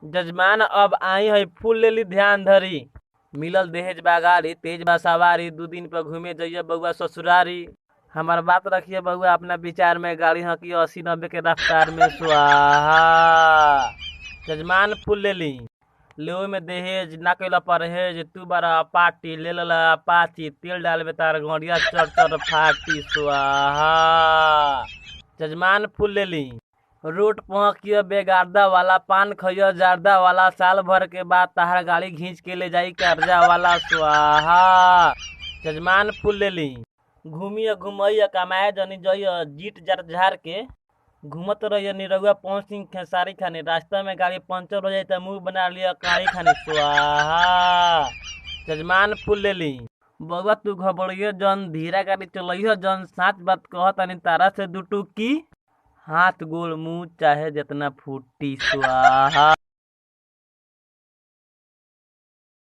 जजमान अब आई है फूल लेली ध्यान धरी। मिलल दहेज बा गाड़ी तेज बा सवारी 2 दिन पर घूमे जाइए बउआ ससुरारी। हमार बात रखिए बउआ अपना विचार में गाड़ी हकी 80-90 के रफ्तार में स्वाहा। जजमान फूल लेली ले में दहेज ना कैला परहेज तू बड़ा पार्टी ले ला पाची तेल डाल बेतार गड़िया चढ़ चढ़ फाटी स्वाहा। जजमान फूल लेली रोड पहुँकिया बेगारदा वाला पान खइया जारदा वाला साल भर के बाद तहार गाड़ी घींच के ले जाई कर्जा वाला स्वाहा। जजमान फूल लेली घूमिया घुमैया कमाए जनी जइया जीट जर झार के घूमत रहिया निरहुआ पहुँच सिंह खेसारी खानी रास्ता में गाड़ी पंचर हो जाए तो मुंह बना लिया कारी खानी स्वाहा। जजमान फूल लेली बउआ तू घबड़िया जन धीरा गाड़ी चलइया जन साच बात कहतानी तारा से दुटुकी हाथ गोड़ मुंह चाहे जितना फूटी स्वाहा।